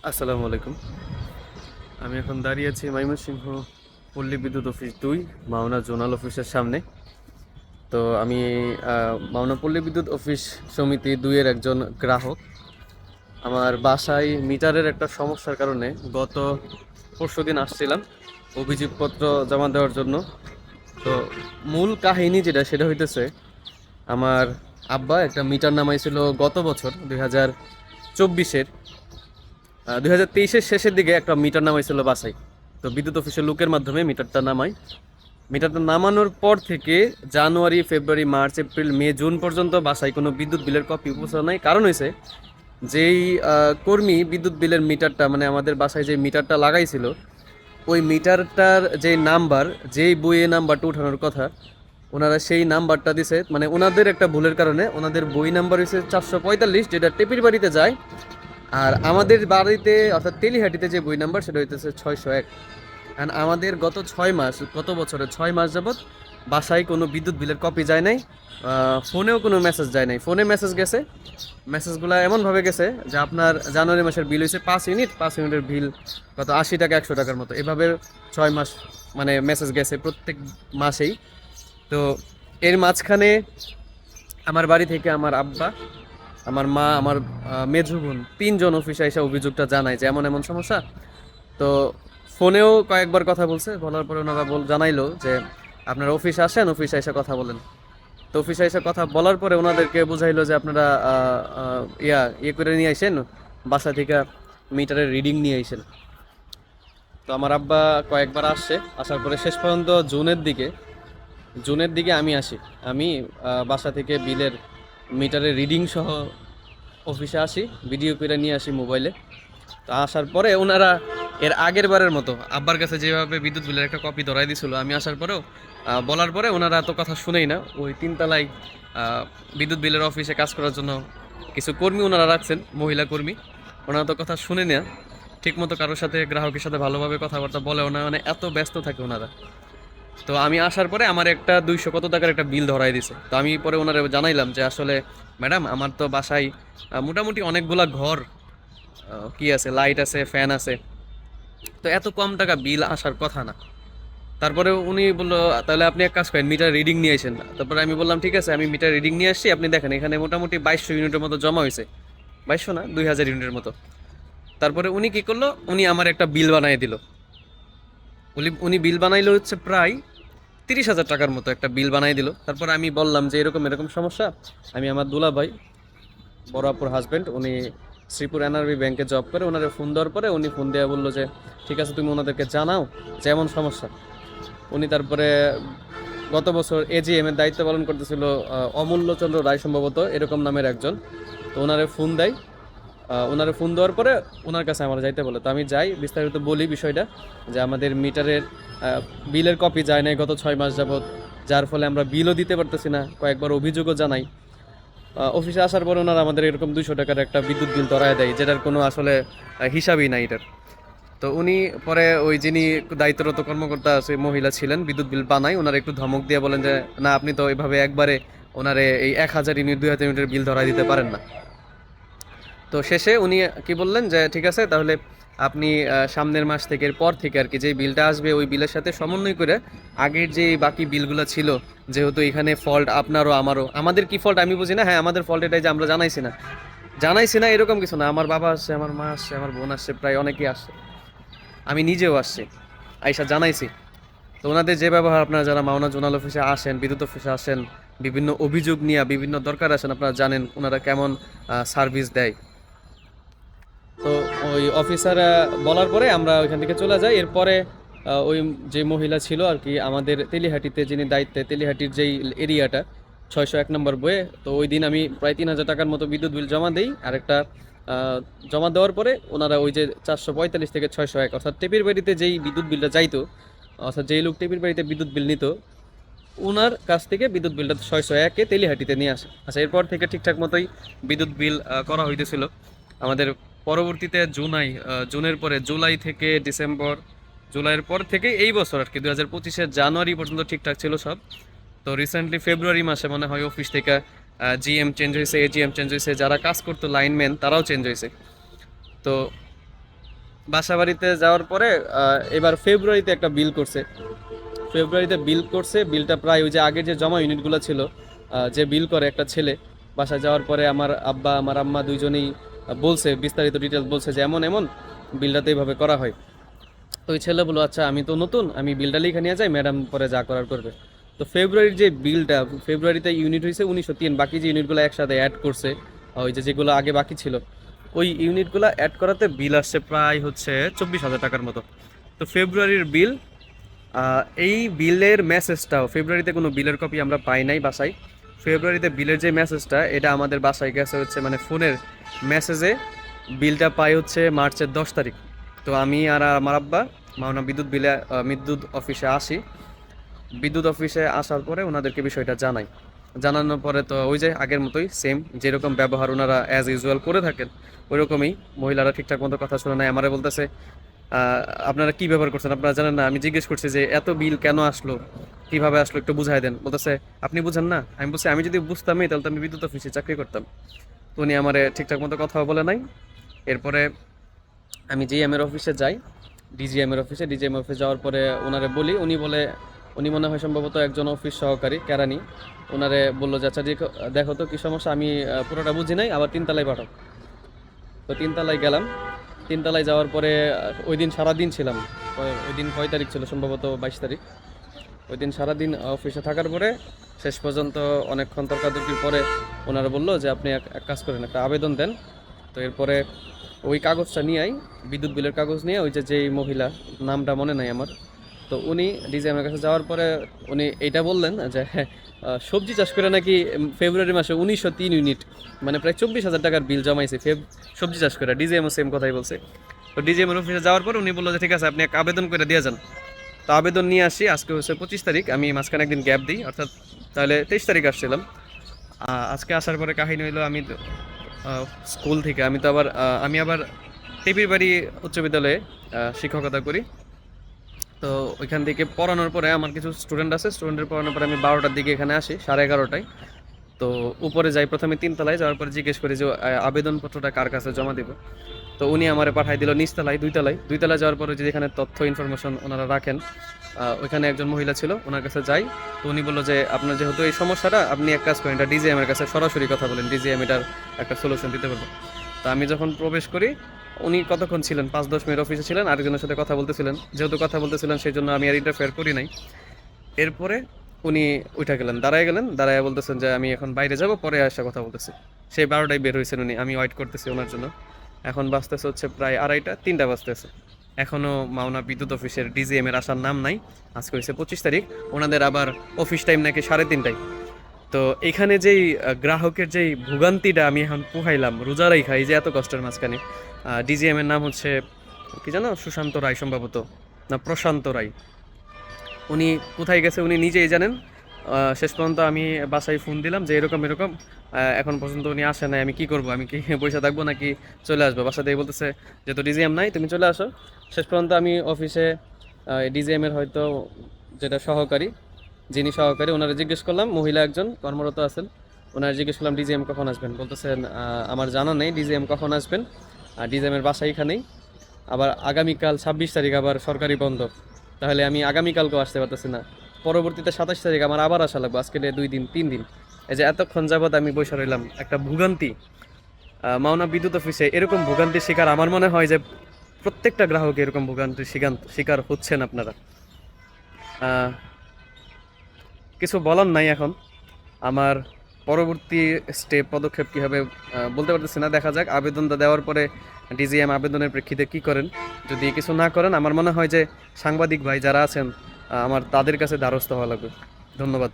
আসসালামু আলাইকুম। আমি এখন দাঁড়িয়ে আছি ময়মনসিংহ পল্লী বিদ্যুৎ অফিস ২ মাওনা জোনাল অফিসের সামনে। তো আমি মাওনা পল্লী বিদ্যুৎ অফিস সমিতি ২ এর একজন গ্রাহক। আমার বাসায় মিটারের একটা সমস্যার কারণে গত পরশুদিন আসছিলাম অভিযোগপত্র জমা দেওয়ার জন্য। তো মূল কাহিনী যেটা সেটা হইতেছে, আমার আব্বা একটা মিটার নামাইছিল গত বছর ২০২৪-এর ২০২৩-এর শেষের দিকে একটা মিটার নামাইছিল বাসায়। তো বিদ্যুৎ অফিসের লোকের মাধ্যমে মিটারটা নামাই। মিটারটা নামানোর পর থেকে জানুয়ারি, ফেব্রুয়ারি, মার্চ, এপ্রিল, মে, জুন পর্যন্ত বাসায় কোনো বিদ্যুৎ বিলের কপি উপস্থিত নাই। কারণ হয়েছে, যেই কর্মী বিদ্যুৎ বিলের মিটারটা মানে আমাদের বাসায় যে মিটারটা লাগাইছিল, ওই মিটারটার যে নাম্বার, যেই বইয়ে নাম্বারটা উঠানোর কথা, ওনারা সেই নাম্বারটা দিছে, মানে ওনাদের একটা ভুলের কারণে ওনাদের বই নাম্বার হয়েছে ৪৪৫, যেটা টেপির বাড়িতে যায়। আর আমাদের বাড়িতে অর্থাৎ তেলিহাটিতে যে বই নাম্বার সেটা হইতেছে ৬০১। অ্যান্ড আমাদের গত ৬ মাস, গত বছরের ৬ মাস যাবৎ বাসায় কোনো বিদ্যুৎ বিলের কপি যায় নাই। ফোনেও কোনো মেসেজ যায় নাই। ফোনে মেসেজ গেছে, মেসেজগুলো এমনভাবে গেছে যে আপনার জানুয়ারি মাসের বিল হয়েছে ৫ ইউনিট, ৫ ইউনিটের বিল কত ৮০ টাকা, ১০০ টাকার মতো, এভাবে ৬ মাস মানে মেসেজ গেছে প্রত্যেক মাসেই। তো এর মাঝখানে আমার বাড়ি থেকে আমার আব্বা, আমার মা, আমার মেঝো বোন, ৩ জন অফিসে এসে অভিযোগটা জানায় যে এমন এমন সমস্যা। তো ফোনেও কয়েকবার কথা বলছে, বলার পরে ওনারা জানাইলো যে আপনারা অফিসে আসেন, অফিসে এসে কথা বলেন। তো অফিসে এসে কথা বলার পরে ওনাদেরকে বুঝাইলো যে আপনারা ইয়ে করে নিয়ে আসেন, বাসা থেকে মিটারের রিডিং নিয়ে আসেন। তো আমার আব্বা কয়েকবার আসছে, আসার পরে শেষ পর্যন্ত জুনের দিকে আমি আসি। আমি বাসা থেকে বিলের মিটারের রিডিং সহ অফিসে আসি, ভিডিও করে নিয়ে আসি মোবাইলে। তো আসার পরে ওনারা এর আগের বারের মতো আব্বার কাছে যেভাবে বিদ্যুৎ বিলের একটা কপি ধরাই দিছিল, আমি আসার পরেও বলার পরে ওনারা এত কথা শুনেই না। ওই তিনতলায় বিদ্যুৎ বিলের অফিসে কাজ করার জন্য কিছু কর্মী ওনারা রাখছেন, মহিলা কর্মী। ওনারা তো কথা শুনে না, ঠিকমতো কারোর সাথে, গ্রাহকের সাথে ভালোভাবে কথাবার্তা বলেও না, মানে এত ব্যস্ত থাকে ওনারা। তো আমি আসার পরে আমার একটা ২০০ কত টাকার একটা বিল ধরাই দিছে। তো আমি পরে ওনারে জানাইলাম যে আসলে ম্যাডাম, আমার তো বাসায় মোটামুটি অনেকগুলা ঘর, কি আছে, লাইট আছে, ফ্যান আছে, তো এত কম টাকা বিল আসার কথা না। তারপরে উনি বললো তাহলে আপনি এক কাজ করেন, মিটার রিডিং নিয়ে আসেন। তারপরে আমি বললাম ঠিক আছে, আমি মিটার রিডিং নিয়ে আসছি, আপনি দেখেন এখানে মোটামুটি ২২০০ ইউনিটের মতো জমা হয়েছে। ২২০০ না, ২০০০ ইউনিটের মতো। তারপরে উনি কি করলো, উনি আমার একটা বিল বানিয়ে দিল। উনি বিল বানাইলো হচ্ছে প্রায় ৩০,০০০ টাকার মতো একটা বিল বানাই দিল। তারপর আমি বললাম যে এরকম এরকম সমস্যা। আমি আমার দুলাভাই, বড় আপুর হাজব্যান্ড, উনি শ্রীপুর এনআরবি ব্যাংকে জব করে, ওনারে ফোন দেওয়ার পরে উনি ফোন দেওয়া বললো যে ঠিক আছে, তুমি ওনাদেরকে জানাও যে এমন সমস্যা। উনি তারপরে গত বছর এজিএম এর দায়িত্ব পালন করতেছিল অমূল্যচন্দ্র রায় সম্ভবত, এরকম নামের একজন। তো ওনারে ফোন দেয়, ওনারে ফোন দেওয়ার পরে ওনার কাছে আমার যাইতে বলে। তো আমি যাই, বিস্তারিত বলি বিষয়টা, যে আমাদের মিটারের বিলের কপি যায় নাই গত ৬ মাস যাবৎ, যার ফলে আমরা বিলও দিতে পারতেছি না। কয়েকবার অভিযোগও জানাই। অফিসে আসার পরে ওনারা আমাদের এরকম ২০০ টাকার একটা বিদ্যুৎ বিল ধরায় দেয়, যেটার কোনো আসলে হিসাবই নাই এটার। তো উনি পরে ওই যিনি দায়িত্বরত কর্মকর্তা আছে, মহিলা ছিলেন, বিদ্যুৎ বিল বানাই, ওনারা একটু ধমক দিয়ে বলেন যে না, আপনি তো এভাবে একবারে ওনারে এই ১,০০০ ইউনিট, ২,০০০ ইউনিটের বিল ধরায় দিতে পারেন না। তো শেষে উনি কি বললেন যে ঠিক আছে, তাহলে আপনি সামনের মাস থেকে, পর থেকে আর কি, যে বিলটা আসবে ওই বিলের সাথে সমন্বয় করে আগের যে বাকি বিলগুলো ছিল, যেহেতু এখানে ফল্ট আপনারও আমারও, আমাদের কি ফল্ট আমি বুঝি না, হ্যাঁ আমাদের ফল্ট এটাই যে আমরা জানাইছি না এরকম কিছু না। আমার বাবা আসছে, আমার মা আসছে, আমার বোন আসছে, প্রায় অনেকেই আসছে, আমি নিজেও আসছি, আইসা জানাইছি। তো ওনাদের যে ব্যবহার, আপনারা যারা মাওনা জোনাল অফিসে আসেন, বিদ্যুৎ অফিসে আসেন, বিভিন্ন অভিযোগ নিয়ে, বিভিন্ন দরকার আসেন, আপনারা জানেন ওনারা কেমন সার্ভিস দেয়। তো ওই অফিসার বলার পরে আমরা ওইখান থেকে চলে যাই। এরপরে ওই যে মহিলা ছিল আর কি আমাদের তেলিহাটিতে, যিনি দায়িত্বে, তেলিহাটির যেই এরিয়াটা ৬০১ নম্বর বইয়ে, তো ওই দিন আমি প্রায় ৩,০০০ টাকার মতো বিদ্যুৎ বিল জমা দিই। আর একটা জমা দেওয়ার পরে ওনারা ওই যে ৪৪৫ থেকে ৬০১, অর্থাৎ টেপির বাড়িতে যেই বিদ্যুৎ বিলটা যাইতো, অর্থাৎ যেই লোক টেপির বাড়িতে বিদ্যুৎ বিল নিত, ওনার কাছ থেকে বিদ্যুৎ বিলটা ৬০১-এ তেলিহাটিতে নিয়ে আসে। আচ্ছা, এরপর থেকে ঠিকঠাক মতোই বিদ্যুৎ বিল করা হইতেছিল আমাদের। পরবর্তীতে জুনের পরে জুলাই থেকে ডিসেম্বর, জুলাইয়ের পর থেকে এই বছর আর কি ২০২৫-এর জানুয়ারি পর্যন্ত ঠিকঠাক ছিল সব। তো রিসেন্টলি ফেব্রুয়ারি মাসে মনে হয় অফিস থেকে জিএম চেঞ্জ হয়েছে, এজিএম চেঞ্জ হয়েছে, যারা কাজ করতো লাইনম্যান তারাও চেঞ্জ হয়েছে। তো বাসা বাড়িতে যাওয়ার পরে এবার ফেব্রুয়ারিতে একটা বিল করছে। ফেব্রুয়ারিতে বিল করছে, বিলটা প্রায় ওই যে আগে যে জমা ইউনিটগুলো ছিল, যে বিল করে একটা ছেলে, বাসায় যাওয়ার পরে আমার আব্বা আমার আম্মা দুইজনেই বলছে, বিস্তারিত ডিটেলস বলছে যে এমন এমন বিলটা তো এইভাবে করা হয়। তো ওই ছেলে বললো আচ্ছা আমি তো নতুন, আমি বিলটা লিখে নিয়ে যাই, ম্যাডাম পরে যা করার করবে। তো ফেব্রুয়ারির যে বিলটা, ফেব্রুয়ারিতে ইউনিট হয়েছে 1903, বাকি যে ইউনিটগুলো একসাথে অ্যাড করছে, ওই যে যেগুলো আগে বাকি ছিল ওই ইউনিটগুলো অ্যাড করাতে বিল আসছে প্রায় হচ্ছে 24,000 টাকার মতো। তো ফেব্রুয়ারির বিল, এই বিলের মেসেজটাও, ফেব্রুয়ারিতে কোনো বিলের কপি আমরা পাই নাই বাসায়। ফেব্রুয়ারিতে বিলের যে মেসেজটা, এটা আমাদের বাসায় গেছে হচ্ছে মানে ফোনের মেসেজে। বিলটা পাই হচ্ছে মার্চের 10 তারিখ। তো আমি আর আমার আব্বা মাওনা বিদ্যুৎ অফিসে আসি। বিদ্যুৎ অফিসে আসার পরে ওনাদেরকে বিষয়টা জানাই। জানানোর পরে তো ওই যে আগের মতোই সেম যেরকম ব্যবহার ওনারা অ্যাজ ইউজুয়াল করে থাকেন, ওইরকমই মহিলারা ঠিকঠাক মতো কথা শুনে নাই। আমারে বলতেছে আপনারা কি ব্যবহার করছেন, আপনারা জানেন না? আমি জিজ্ঞেস করছি যে এত বিল কেন আসলো, কিভাবে আসলো, একটু বুঝাই দেন। বলতেছে আপনি বুঝেন না? আমি বলছি আমি যদি বুঝতামই তাহলে তো আমি বিদ্যুৎ অফিসে চাকরি করতাম। তো উনি আমারে ঠিকঠাক মতো কথাও বলে নাই। এরপরে আমি জিএম এর অফিসে যাই, ডিজিএম অফিসে যাওয়ার পরে ওনারে বলি, উনি মনে হয় সম্ভবত একজন অফিস সহকারী কেরানি। ওনারে বললো যে আচ্ছা দেখো তো কি সমস্যা, আমি পুরোটা বুঝি নাই, আবার 3 তলায় পাঠাও। তো 3 তলায় গেলাম। 3 তলায় যাওয়ার পরে ওই দিন সারাদিন ছিলাম। ওই দিন কয় তারিখ ছিল, সম্ভবত 22 তারিখ। ওই দিন সারাদিন অফিসে থাকার পরে শেষ পর্যন্ত অনেকক্ষণ তর্কাতর্কির পরে ওনারা বললো যে আপনি এক কাজ করেন, একটা আবেদন দেন। তো এরপরে ওই কাগজটা নিয়ে আই, বিদ্যুৎ বিলের কাগজ নিয়ে, ওই যে যেই মহিলা, নামটা মনে নাই আমার, তো উনি ডিজিএমের কাছে যাওয়ার পরে উনি এইটা বললেন যে সবজি চাষ করে নাকি ফেব্রুয়ারি মাসে 1903 ইউনিট, মানে প্রায় 24,000 টাকার বিল জমাইছে সবজি চাষ করে। ডিজিএমও সেম কথাই বলছে। তো ডিজিএমের অফিসে যাওয়ার পর উনি বললো যে ঠিক আছে আপনি এক আবেদন করে দিয়ে যান। তো আবেদন নিয়ে আসি, আজকে হচ্ছে 25 তারিখ, আমি মাঝখানে একদিন গ্যাপ দিই, অর্থাৎ তাহলে 23 তারিখ আসছিলাম। আজকে আসার পরে কাহিনী হইলো আমি তো, স্কুল থেকে আমি আবার টেপির বাড়ি উচ্চ বিদ্যালয়ে শিক্ষকতা করি। তো ওইখান থেকে পড়ানোর পরে আমার কিছু স্টুডেন্ট আছে, স্টুডেন্টের পড়ানোর পরে আমি 12টার দিকে এখানে আসি, 11:30টায়। তো উপরে যাই, প্রথমে 3 তলায় যাওয়ার পরে জিজ্ঞেস করি যে আবেদনপত্রটা কার কাছে জমা দিব। তো উনি আমারে পাঠাই দিল নিচতলায়, 2তলায় যাওয়ার পরে যে যেখানে তথ্য ইনফরমেশন ওনারা রাখেন, ওইখানে একজন মহিলা ছিল, ওনার কাছে যাই। তো উনি বললো যে আপনার যেহেতু এই সমস্যাটা, আপনি এক কাজ করেন, এটা ডিজিএম এর কাছে সরাসরি কথা বলেন, ডিজিএম এটার একটা সলিউশন দিতে পারবো। তো আমি যখন প্রবেশ করি, উনি কতক্ষণ ছিলেন, 5-10 মিনিট অফিসে ছিলেন, আরেকজনের সাথে কথা বলতেছিলেন। যেহেতু কথা বলতেছিলেন সেই জন্য আমি আর ইন্টারফেয়ার করি নাই। এরপরে উনি উঠে গেলেন, দাঁড়ায় বলতেছেন যে আমি এখন বাইরে যাব, পরে আসা কথা বলতেছি। সেই 12টায় বের হয়েছেন উনি, আমি ওয়েট করতেছি ওনার জন্য। এখন বাজতেছে হচ্ছে প্রায় 2:30, 3টা বাজতেছে, এখনও মাওনা বিদ্যুৎ অফিসের ডিজিএম এর আসার নাম নাই। আজকে হয়েছে 25 তারিখ, ওনাদের আবার অফিস টাইম নাকি 3:30টায়। তো এখানে যেই গ্রাহকের যেই ভোগান্তিটা আমি এখন পোহাইলাম রোজারাই খাই, যে এত কষ্টের মাঝখানে। ডিজিএম এর নাম হচ্ছে কি জানো, সুশান্ত রায় সম্ভবত, না প্রশান্ত রায়। উনি কোথায় গেছে উনি নিজেই জানেন। শেষ পর্যন্ত আমি বাসায় ফোন দিলাম যে এরকম এরকম, এখন পর্যন্ত উনি আসে নাই, আমি কি করব, আমি কি পয়সা থাকবো নাকি চলে আসবো? বাসা থেকে বলতেছে যেহেতু ডিজিএম নাই তুমি চলে আসো। শেষ পর্যন্ত আমি অফিসে ডিজিএম এর হয়তো যেটা সহকারী, যিনি সহকারী, ওনারা জিজ্ঞেস করলাম, মহিলা একজন কর্মরত আছেন, ওনারা জিজ্ঞেস করলাম ডিজিএম কখন আসবেন। বলতেছেন আমার জানা নেই ডিজিএম কখন আসবেন, ডিজিএম এর বাসা এখানেই। আবার আগামীকাল 26 তারিখ আবার সরকারি বন্ধ, তাহলে আমি আগামীকালকেও আসতে পারতেছি না। পরবর্তীতে 27 তারিখ আমার আবার আসা লাগবে, আজকে 2 দিন 3 দিন। এই যে এতক্ষণ যাবৎ আমি বসে রইলাম, একটা ভোগান্তি। মাওনা বিদ্যুৎ অফিসে এরকম ভোগান্তির শিকার আমার মনে হয় যে প্রত্যেকটা গ্রাহক এরকম ভোগান্তির শিকার হচ্ছেন আপনারা। আহ, কিছু বলার নাই এখন। আমার পরবর্তী পদক্ষেপ কী হবে বলতে পারতেছি না, দেখা যাক। আবেদনটা দেওয়ার পরে ডিজিএম আবেদনের প্রেক্ষিতে কি করেন। যদি কিছু না করেন, আমার মনে হয় যে সাংবাদিক ভাই যারা আছেন আমার তাদের কাছে দ্বারস্থ হওয়া লাগবে। ধন্যবাদ।